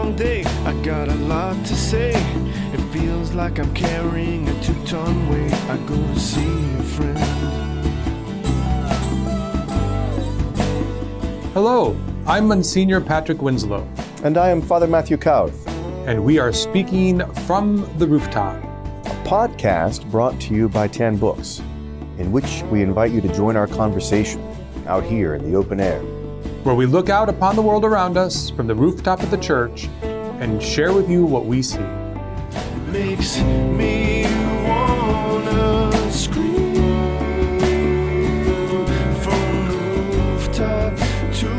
long day, I got a lot to say. It feels like I'm carrying a 2-ton weight. I go to see a friend. Hello, I'm Monsignor Patrick Winslow. And I am Father Matthew Kauth. And we are speaking from the rooftop. A podcast brought to you by 10 Books, in which we invite you to join our conversation out here in the open air, Where we look out upon the world around us from the rooftop of the church and share with you what we see. Makes me wanna scream from the rooftop to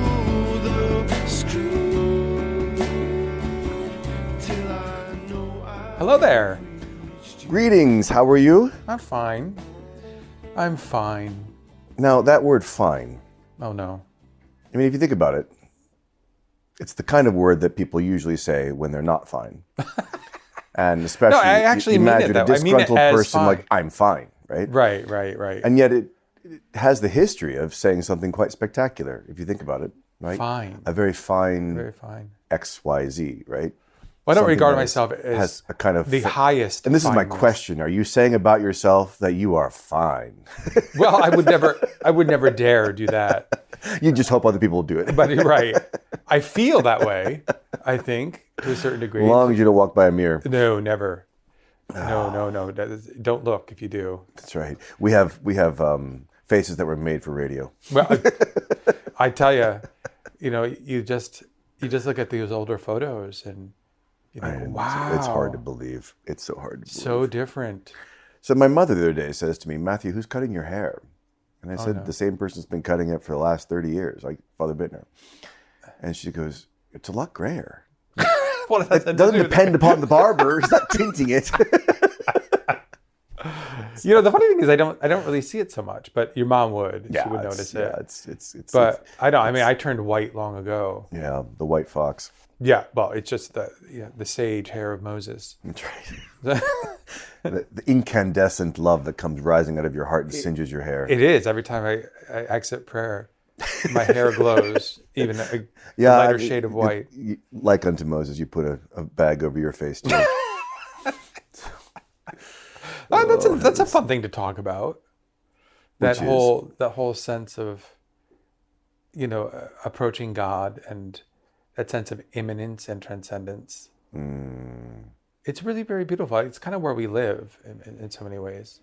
the screen till I know I Hello there. Greetings, how are you? I'm fine. I'm fine. Now, that word fine, Oh no. I mean, if you think about it, it's the kind of word that people usually say when they're not fine. And especially, No, I actually mean it imagine a that way. I mean it disgruntled as person fine. like, I'm fine, right? Right. And yet it has the history of saying something quite spectacular, if you think about it, right? Fine. A very fine Very fine. XYZ, right? Well, I don't Something regard that myself as has a kind of the highest. And this is my fineness. question: are you saying about yourself that you are fine? Well, I would never dare do that. You just hope other people will do it. But right, I feel that way. I think to a certain degree. As long as you don't walk by a mirror. No, never. No. Don't look if you do. That's right. We have faces that were made for radio. Well, I tell you, you just look at those older photos and you think, wow, It's hard to believe. It's so hard to believe. so different. So my mother the other day says to me, Matthew, who's cutting your hair? And I said, no. the same person's been cutting it for the last 30 years, like Father Bittner. And she goes, it's a lot grayer. Well, It doesn't depend upon the barber. He's not tinting it. The funny thing is, I don't really see it so much, but your mom would. She would notice it. It's But I don't. I mean, I turned white long ago. yeah, the white fox. Yeah. Well, it's just the sage hair of Moses. That's right. The incandescent love that comes rising out of your heart and singes your hair. It is. Every time I exit prayer, my hair glows, even a lighter shade of white. Like unto Moses, you put a bag over your face too. That's a fun thing to talk about. That Which whole sense of, approaching God and that sense of immanence and transcendence. It's really very beautiful. It's kind of where we live in so many ways.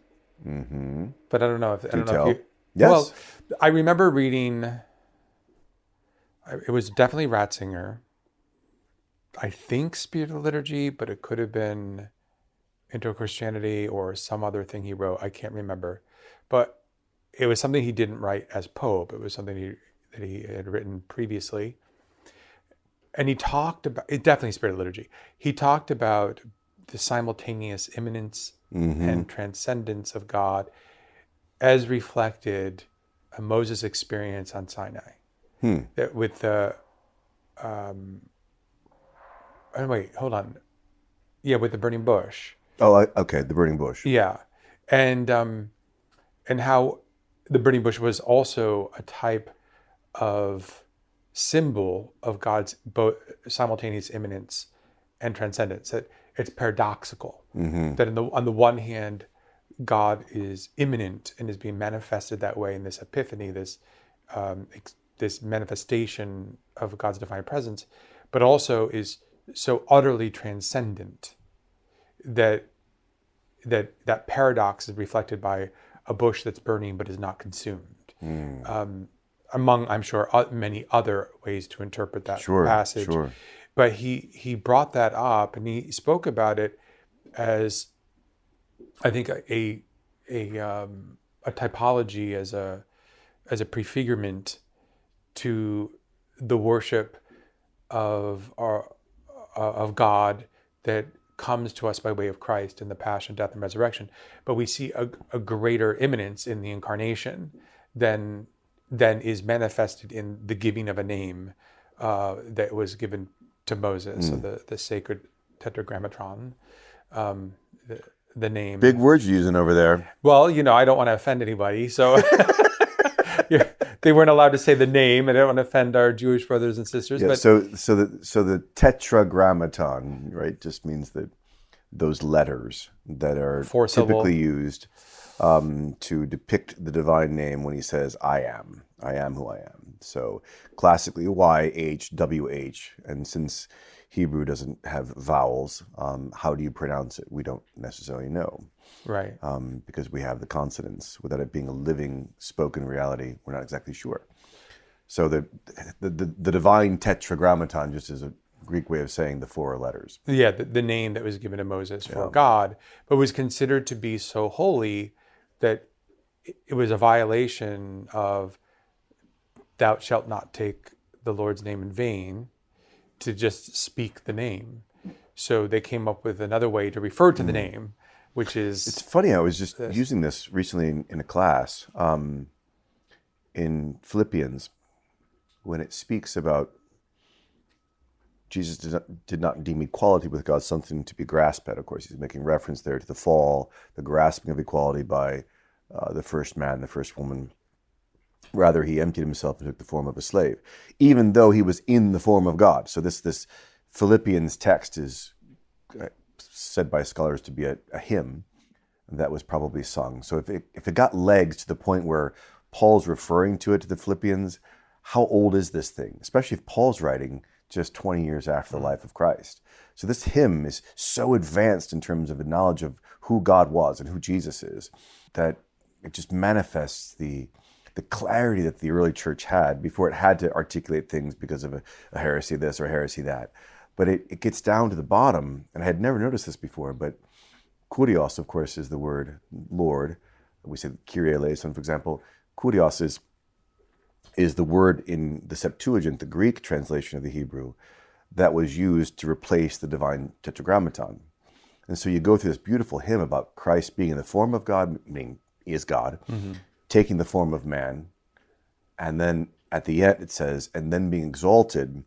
Mm-hmm. But I don't know if you. Yes. Well, I remember reading. It was definitely Ratzinger. I think Spirit of the Liturgy, but it could have been Into Christianity or some other thing he wrote. I can't remember, but it was something he didn't write as Pope. It was something that he had written previously. And he talked about, it definitely Spirit of Liturgy. He talked about the simultaneous immanence and transcendence of God as reflected in Moses' experience on Sinai. That with the, wait, hold on. Yeah, with the burning bush. Oh, okay, the burning bush. Yeah. And how the burning bush was also a type of symbol of God's both simultaneous immanence and transcendence. That it's paradoxical. That on the one hand, God is immanent and is being manifested that way in this epiphany, this manifestation of God's divine presence, but also is so utterly transcendent that paradox is reflected by a bush that's burning but is not consumed. Among, I'm sure, many other ways to interpret that passage. Sure. But he brought that up and he spoke about it as, I think, a typology, as a prefigurement to the worship of God that comes to us by way of Christ in the passion, death, and resurrection. But we see a greater immanence in the incarnation than is manifested in the giving of a name that was given to Moses, so the sacred tetragrammaton, the name. Big words you're using over there. Well, I don't want to offend anybody, so they weren't allowed to say the name. I don't want to offend our Jewish brothers and sisters. Yeah, But so the tetragrammaton, right, just means that those letters that are Four syllable. typically used to depict the divine name when he says, I am who I am. So classically, YHWH. And since Hebrew doesn't have vowels, how do you pronounce it? We don't necessarily know. Right. Because we have the consonants. Without it being a living, spoken reality, we're not exactly sure. So the divine tetragrammaton just is a Greek way of saying the four letters. Yeah, the name that was given to Moses for God, but was considered to be so holy that it was a violation of thou shalt not take the Lord's name in vain, to just speak the name. So they came up with another way to refer to the name, which is... It's funny, I was just using this recently in a class in Philippians, when it speaks about Jesus did not deem equality with God something to be grasped at. Of course, he's making reference there to the fall, the grasping of equality by the first man, the first woman. Rather, he emptied himself and took the form of a slave, even though he was in the form of God. So this Philippians text is said by scholars to be a hymn that was probably sung. So if it got legs to the point where Paul's referring to it to the Philippians, how old is this thing? Especially if Paul's writing just 20 years after the life of Christ. So this hymn is so advanced in terms of a knowledge of who God was and who Jesus is, that it just manifests the clarity that the early church had before it had to articulate things because of a heresy this or heresy that. But it gets down to the bottom, and I had never noticed this before, but kurios, of course, is the word Lord. We say Kyrie eleison, for example. Kurios is the word in the Septuagint, the Greek translation of the Hebrew, that was used to replace the divine tetragrammaton. And so you go through this beautiful hymn about Christ being in the form of God, meaning he is God, taking the form of man, and then at the end it says, and then being exalted,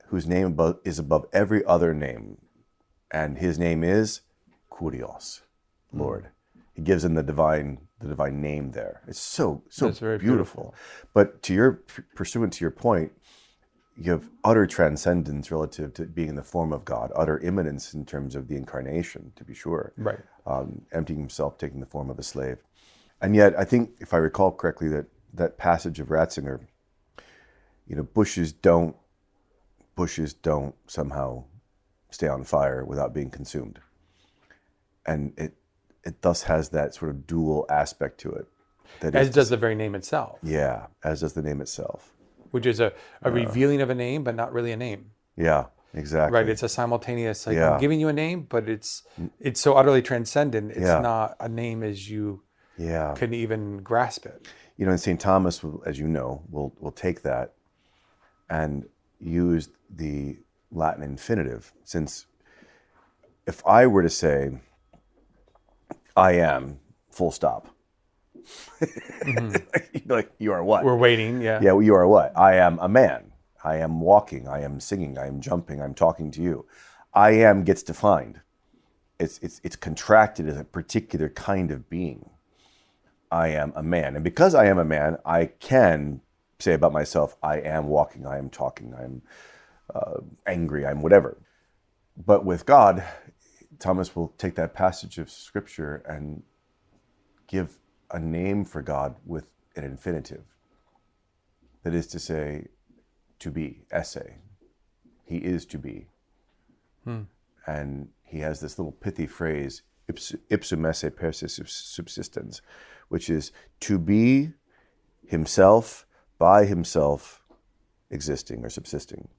whose name is above every other name, and his name is Kurios, Lord. He gives him the divine name there. It's so very beautiful. But pursuant to your point, you have utter transcendence relative to being in the form of God, utter immanence in terms of the incarnation, to be sure. Right. Emptying himself, taking the form of a slave. And yet, I think, if I recall correctly, that passage of Ratzinger, bushes don't somehow stay on fire without being consumed. And it thus has that sort of dual aspect to it. As does the very name itself. Yeah, as does the name itself. Which is a revealing of a name, but not really a name. Yeah, exactly. Right, it's a simultaneous, I'm giving you a name, but it's so utterly transcendent, it's not a name as you can even grasp it. And St. Thomas, as you know, will take that and use the Latin infinitive, since if I were to say, I am, full stop. You'd be like, you are what? We're waiting, yeah. Yeah, well, you are what? I am a man. I am walking. I am singing. I am jumping. I'm talking to you. I am gets defined. It's contracted as a particular kind of being. I am a man. And because I am a man, I can say about myself, I am walking, I am talking, I'm angry, I'm whatever. But with God, Thomas will take that passage of Scripture and give a name for God with an infinitive. That is to say, to be, esse. He is to be. And he has this little pithy phrase, ipsum esse persis subsistens, which is to be himself, by himself, existing or subsisting.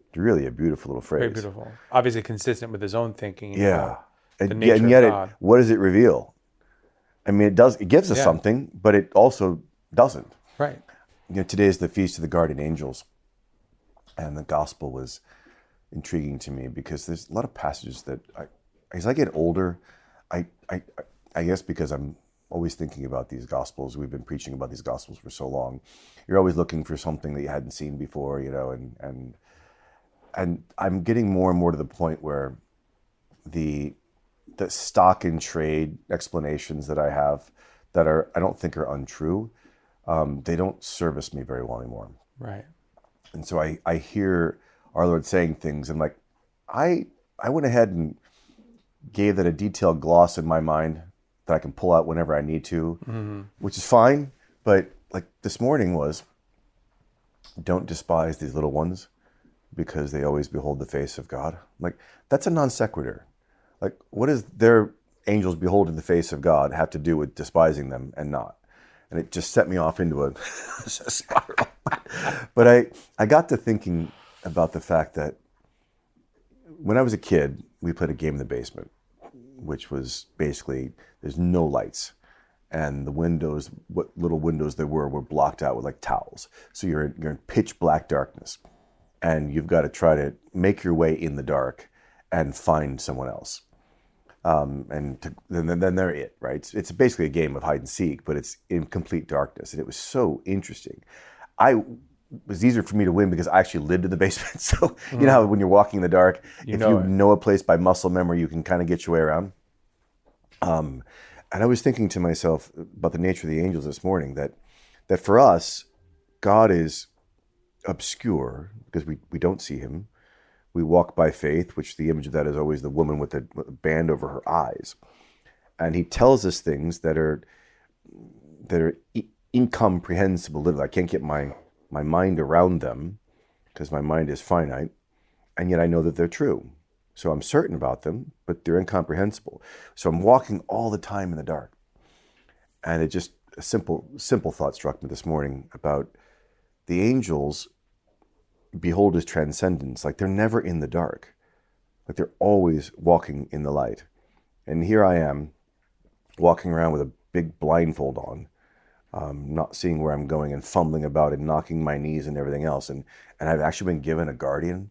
It's really a beautiful little phrase. Very beautiful. Obviously consistent with his own thinking. Yeah. The nature and yet of God. what does it reveal? I mean, it gives us something, but it also doesn't. Right. Today is the Feast of the Guardian Angels, and the gospel was intriguing to me because there's a lot of passages that as I get older, I guess because I'm always thinking about these gospels. We've been preaching about these gospels for so long. You're always looking for something that you hadn't seen before, and I'm getting more and more to the point where the stock in trade explanations that I have that I don't think are untrue, they don't service me very well anymore. Right. And so I hear our Lord saying things, and like, I went ahead and gave that a detailed gloss in my mind that I can pull out whenever I need to, which is fine. But like this morning was, don't despise these little ones because they always behold the face of God. Like, that's a non sequitur. Like, what does their angels beholding the face of God have to do with despising them and not? And it just set me off into a spiral. But I got to thinking about the fact that when I was a kid, we played a game in the basement, which was basically, there's no lights. And the windows, what little windows there were blocked out with like towels. So you're in pitch black darkness. And you've got to try to make your way in the dark and find someone else. Then they're it, right? It's basically a game of hide and seek, but it's in complete darkness. And it was so interesting. It was easier for me to win because I actually lived in the basement. So you know how when you're walking in the dark, if you know a place by muscle memory, you can kind of get your way around. And I was thinking to myself about the nature of the angels this morning, that for us, God is obscure because we don't see him. We walk by faith, which the image of that is always the woman with the band over her eyes. And he tells us things that are incomprehensible. Literally, I can't get my mind around them because my mind is finite. And yet I know that they're true. So I'm certain about them, but they're incomprehensible. So I'm walking all the time in the dark. And it just, a simple thought struck me this morning about the angels behold his transcendence. Like, they're never in the dark. Like, they're always walking in the light. And here I am walking around with a big blindfold on, not seeing where I'm going and fumbling about and knocking my knees and everything else. And I've actually been given a guardian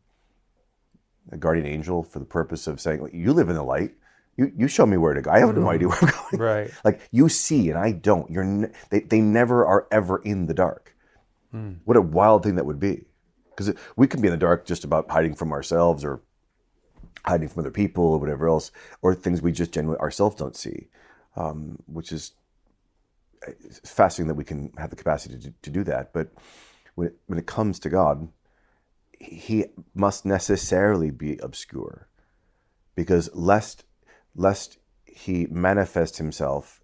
angel for the purpose of saying, you live in the light. You show me where to go. I have no idea where I'm going. Right. Like, you see and I don't. They never are ever in the dark. What a wild thing that would be. Because we can be in the dark just about hiding from ourselves or hiding from other people or whatever else, or things we just genuinely ourselves don't see, which is fascinating that we can have the capacity to do that. But when it comes to God, he must necessarily be obscure, because lest he manifest himself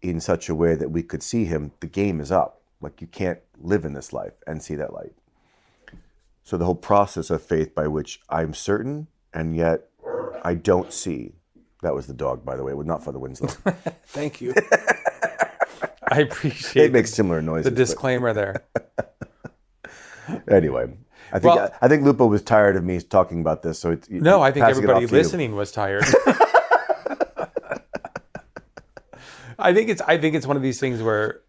in such a way that we could see him, the game is up. Like, you can't live in this life and see that light. So the whole process of faith by which I'm certain and yet I don't see. That was the dog, by the way, not Father Winslow. Thank you. I appreciate it. Makes similar noises. The disclaimer there. Anyway, I think Lupo was tired of me talking about this. So I think everybody listening was tired. I think it's one of these things where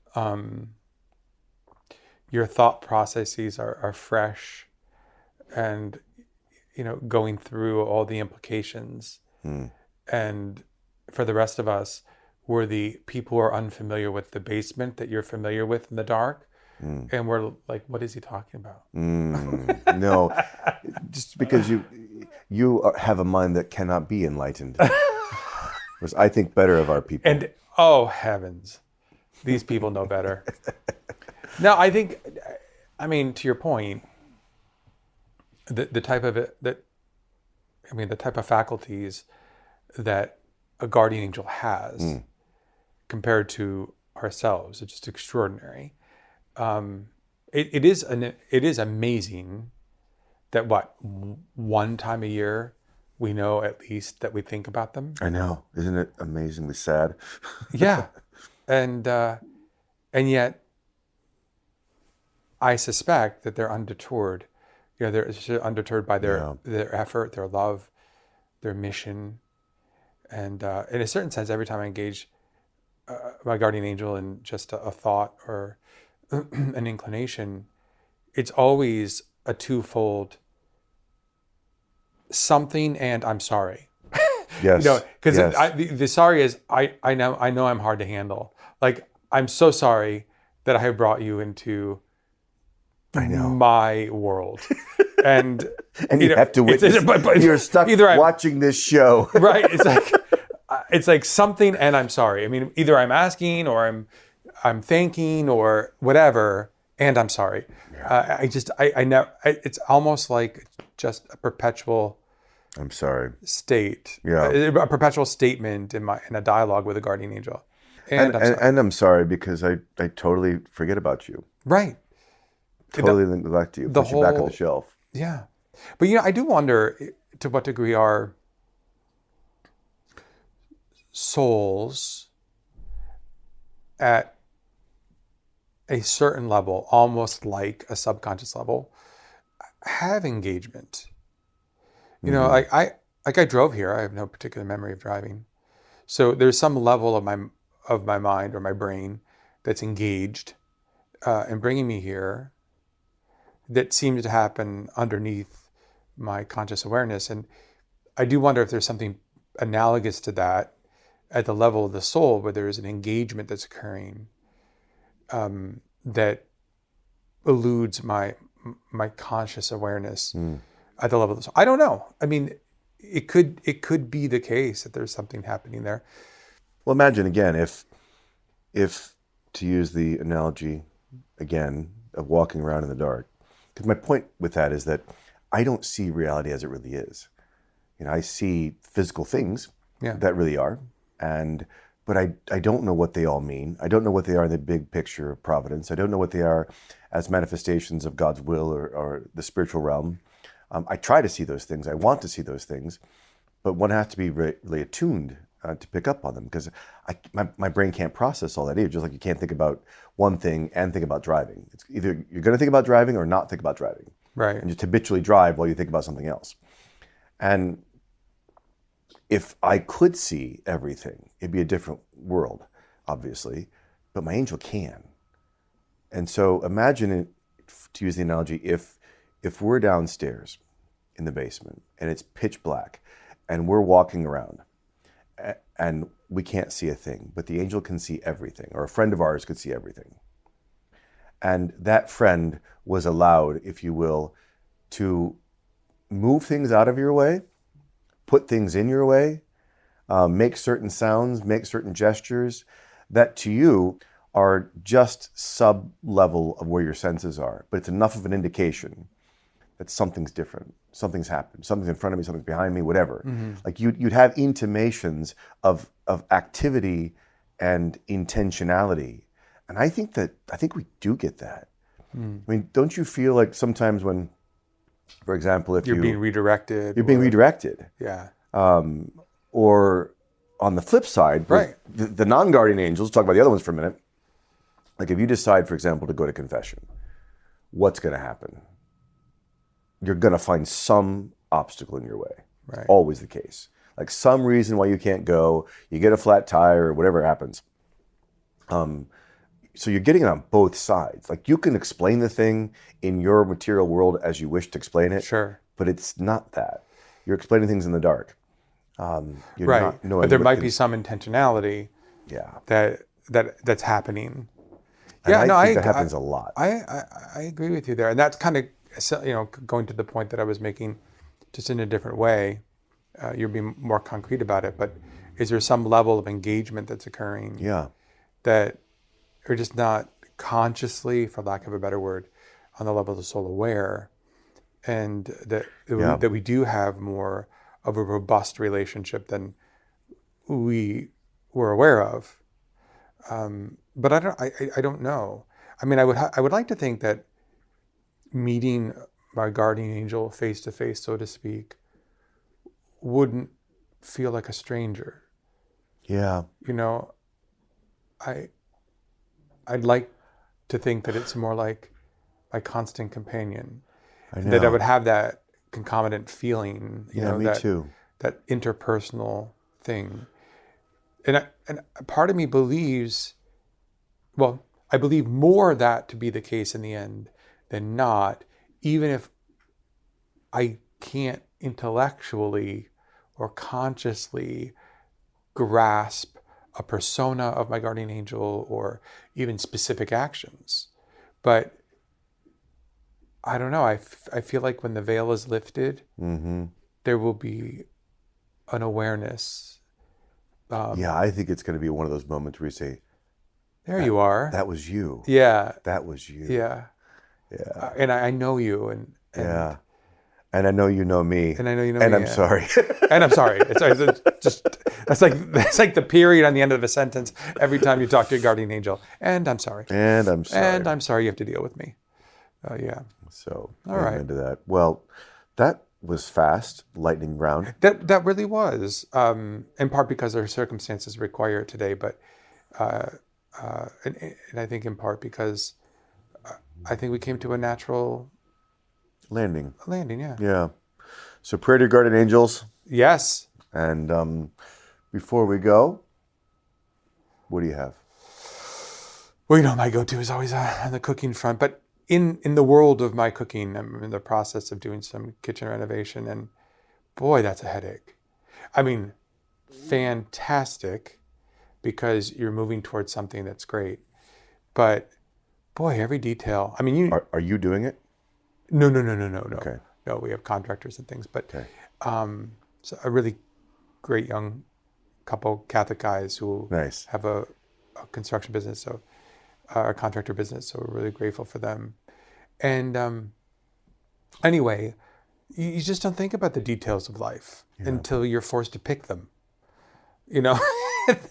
your thought processes are fresh, and going through all the implications. And for the rest of us, we're the people who are unfamiliar with the basement that you're familiar with in the dark. And we're like, what is he talking about? No, just because you have a mind that cannot be enlightened. Was I think better of our people. And oh heavens, these people know better. No, to your point, the type of faculties that a guardian angel has compared to ourselves, it's just extraordinary. It is amazing that one time a year we know at least that we think about them. I know, isn't it amazingly sad? Yeah, and yet I suspect that they're undeterred. They're undeterred by their effort, their love, their mission, and in a certain sense, every time I engage my guardian angel in just a thought or an inclination, it's always a twofold something and I'm sorry. Yes. Because yes. the sorry is I know I'm hard to handle. Like, I'm so sorry that I have brought you into my world. And you have to witness. But you're stuck watching this show. Right. It's like something and I'm sorry. I mean, either I'm asking or I'm thanking or whatever, and I'm sorry. I never. It's almost like just a perpetual I'm sorry. state, Yeah. a perpetual statement in a dialogue with a guardian angel. And I'm sorry. And I'm sorry because I totally forget about you. Right. Totally neglect you. Put you back on the shelf. Yeah. But I do wonder to what degree our souls at a certain level, almost like a subconscious level, have engagement. I drove here. I have no particular memory of driving. So there's some level of my mind or my brain that's engaged in bringing me here that seems to happen underneath my conscious awareness. And I do wonder if there's something analogous to that at the level of the soul, where there is an engagement that's occurring that eludes my conscious awareness at the level of the soul. I don't know. I mean, it could be the case that there's something happening there. Well, imagine again if to use the analogy again of walking around in the dark, because my point with that is that I don't see reality as it really is. I see physical things that really are, but I don't know what they all mean. I don't know what they are in the big picture of providence. I don't know what they are as manifestations of God's will or the spiritual realm. I try to see those things. I want to see those things, but one has to be really attuned to pick up on them, because my brain can't process all that either. Just like you can't think about one thing and think about driving. It's either you're going to think about driving or not think about driving. Right. And just habitually drive while you think about something else. And if I could see everything, it'd be a different world, obviously, but my angel can. And so imagine it, to use the analogy, if we're downstairs in the basement and it's pitch black and we're walking around and we can't see a thing, but the angel can see everything, or a friend of ours could see everything. And that friend was allowed, if you will, to move things out of your way, put things in your way, make certain sounds, make certain gestures that to you are just sub-level of where your senses are. But it's enough of an indication that something's different, something's happened, something's in front of me, something's behind me, whatever. Mm-hmm. Like you'd have intimations of activity and intentionality. And I think we do get that. Mm. I mean, don't you feel like sometimes when, for example, if you're being redirected. You're being redirected. Yeah. Or on the flip side, right. the non-guardian angels, talk about the other ones for a minute. Like if you decide, for example, to go to confession, what's going to happen? You're going to find some obstacle in your way. Right. Always the case. Like some reason why you can't go, you get a flat tire or whatever happens. So you're getting it on both sides. Like you can explain the thing in your material world as you wish to explain it. Sure. But it's not that. You're explaining things in the dark. You're right. not knowing but there might be some intentionality. Yeah. That's happening. And I think that happens a lot. I agree with you there, and that's kind of going to the point that I was making, just in a different way. You're being more concrete about it, but is there some level of engagement that's occurring? Yeah. That are just not consciously, for lack of a better word, on the level of the soul aware, and that we do have more of a robust relationship than we were aware of. But I don't know. I mean, I would like to think that meeting my guardian angel face to face, so to speak, wouldn't feel like a stranger. Yeah. I'd like to think that it's more like my constant companion. I know. That I would have that concomitant feeling. Me too. That interpersonal thing. And part of me believes, I believe more that to be the case in the end than not, even if I can't intellectually or consciously grasp a persona of my guardian angel or even specific actions. But I don't know, I feel like when the veil is lifted, mm-hmm. there will be an awareness. I think it's going to be one of those moments where you say, There you are. That was you. Yeah. That was you. Yeah. Yeah. And I know you, and Yeah. And I know you know me. And I know you know and me. I'm sorry. And I'm sorry. It's like the period on the end of a sentence every time you talk to your guardian angel. And I'm sorry. And I'm sorry. And I'm sorry you have to deal with me. Yeah. So, All right. into that. Well, that was fast, lightning round. That really was, in part because our circumstances require it today, but and I think in part because I think we came to a natural Landing. Yeah. Yeah. So prayer to your guardian angels. Yes. And before we go, what do you have? Well, my go-to is always on the cooking front, but in the world of my cooking, I'm in the process of doing some kitchen renovation, and boy, that's a headache. I mean, fantastic, because you're moving towards something that's great, but boy, every detail. I mean, Are you doing it? No. Okay. No, we have contractors and things, but Okay. so a really great young couple, Catholic guys who Nice. have a construction business, so a contractor business. So we're really grateful for them. And anyway, you just don't think about the details of life until you're forced to pick them.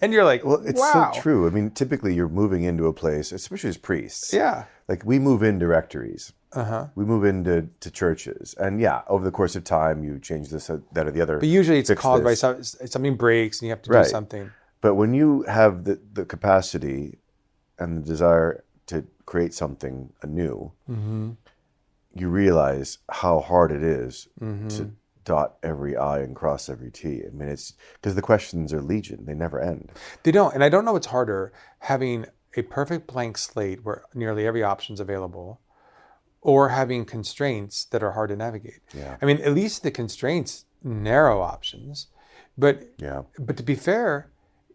And you're like, Well, it's wow. so true. I mean, typically you're moving into a place, especially as priests. Yeah. Like we move into rectories. Uh-huh. We move into churches. And yeah, over the course of time, you change this, that, or the other. But usually it's fix caused by this. something breaks and you have to Right. do something. But when you have the capacity and the desire to create something anew, Mm-hmm. you realize how hard it is Mm-hmm. to dot every I and cross every T. I mean, it's because the questions are legion. They never end. They don't. And I don't know what's harder, having a perfect blank slate where nearly every option's available, or having constraints that are hard to navigate. Yeah. I mean, at least the constraints narrow options. But Yeah. to be fair,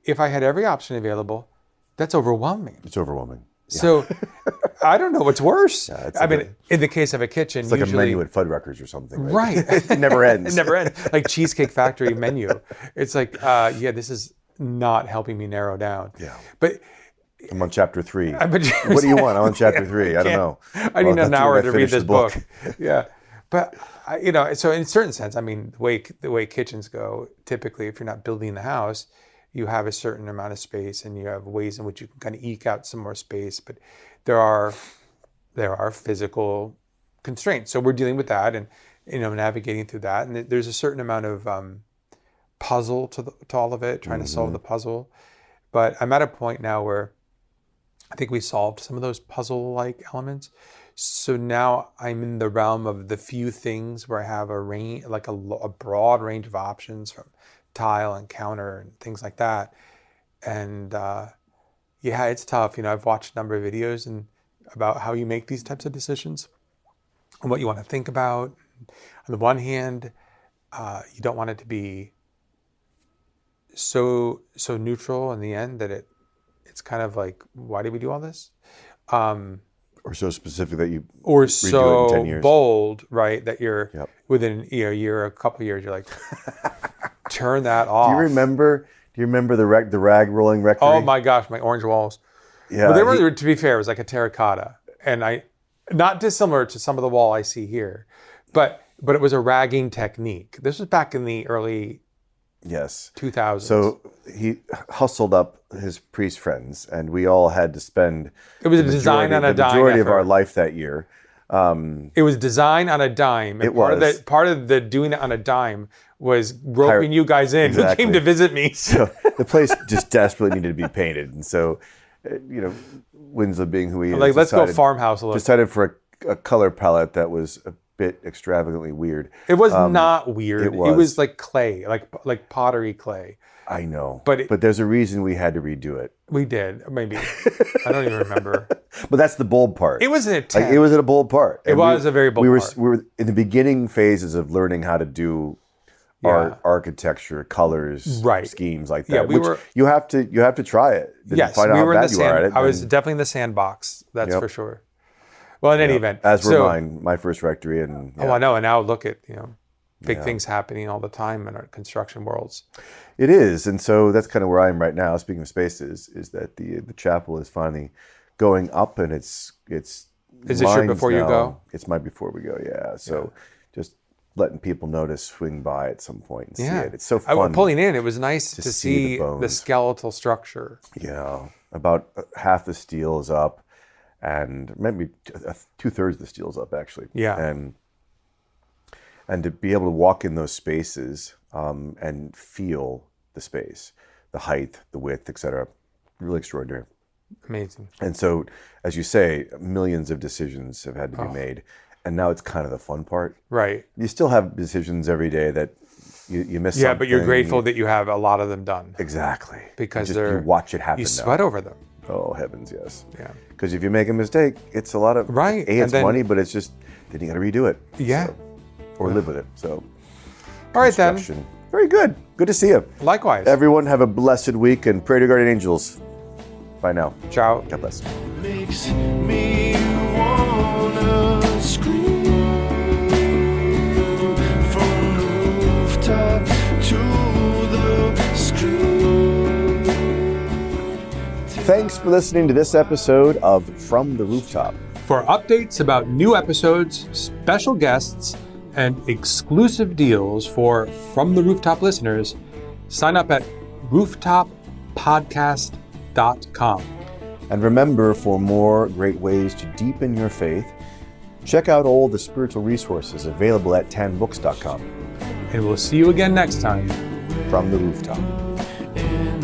if I had every option available, that's overwhelming. It's overwhelming. So I don't know what's worse. Yeah, it's I like mean, in the case of a kitchen, It's like usually, a menu at Fuddruckers or something, right? right. It never ends. It never ends. Like Cheesecake Factory menu. It's like, this is not helping me narrow down. Yeah. But I'm on chapter 3. but What do you want? I'm on chapter 3. I don't know. I need an hour to read finish this the book. Yeah. But, so in a certain sense, I mean, the way kitchens go, typically, if you're not building the house, you have a certain amount of space and you have ways in which you can kind of eke out some more space. But there are physical constraints. So we're dealing with that and, navigating through that. And there's a certain amount of puzzle to all of it, trying to solve the puzzle. But I'm at a point now where I think we solved some of those puzzle-like elements. So now I'm in the realm of the few things where I have a range, like a broad range of options from tile and counter and things like that. And it's tough. I've watched a number of videos and about how you make these types of decisions and what you want to think about. On the one hand, you don't want it to be so neutral in the end that it's kind of like, why did we do all this? Or so specific that you Or redo it so in 10 years. bold, right? That you're Yep. within a year, a couple of years, you're like, turn that off. Do you remember the rag rolling rectory? Oh my gosh, my orange walls. Yeah. But they were, to be fair, it was like a terracotta, and not dissimilar to some of the wall I see here, but it was a ragging technique. This was back in the early Yes. 2000s. So he hustled up his priest friends, and we all had to spend. It was a the design on a the dime majority of effort. our life that year. It was design on a dime. And It was. part of the doing it on a dime was roping you guys in who Exactly. came to visit me. So the place just desperately needed to be painted, and so Winslow, being who he is, Like, let's go decided- farmhouse look. Decided for a color palette that was a bit extravagantly weird. It was not weird. it was. It was like clay, like pottery clay. I know, But but there's a reason we had to redo it. We did, maybe. I don't even remember. But that's the bold part. It was an attempt. Like, it was a bold part. It was a very bold part. We were in the beginning phases of learning how to do art, architecture, colors, Right. schemes like that. Yeah, we which were- you have to try it. Then Yes, find out we how were in bad the you are at sand. it. I was and- definitely in the sandbox. That's Yep. for sure. Well, in any event, as were so, mine, my first rectory, and Oh, I know. And now look at big things happening all the time in our construction worlds. It is, and so that's kind of where I am right now. Speaking of spaces, is that the chapel is finally going up, and it's Is this your before you go? It's my before we go, yeah. So just letting people notice, swing by at some point and see it. It's so fun. Pulling in, it was nice to see the skeletal structure. Yeah, about half the steel is up, and maybe 2/3 of the steel is up actually. Yeah, and to be able to walk in those spaces and feel the space, the height, the width, etc., really extraordinary. Amazing. And so, as you say, millions of decisions have had to be made, and now it's kind of the fun part. Right. You still have decisions every day that you miss. Yeah, but you're grateful that you have a lot of them done. Exactly. Because you watch it happen. You sweat over them. Oh heavens, yes. Yeah. Because if you make a mistake, it's a lot of it's money, but it's just then you got to redo it. Yeah. So, or live with it. So. All right then. Very good. Good to see you. Likewise. Everyone have a blessed week and pray to guardian angels. Bye now. Ciao. God bless. Makes me wanna scream from the rooftop to the screen. Thanks for listening to this episode of From the Rooftop. For updates about new episodes, special guests, and exclusive deals for From the Rooftop listeners, sign up at rooftop.podcast.com. And remember, for more great ways to deepen your faith, check out all the spiritual resources available at tanbooks.com. And we'll see you again next time. From the Rooftop. And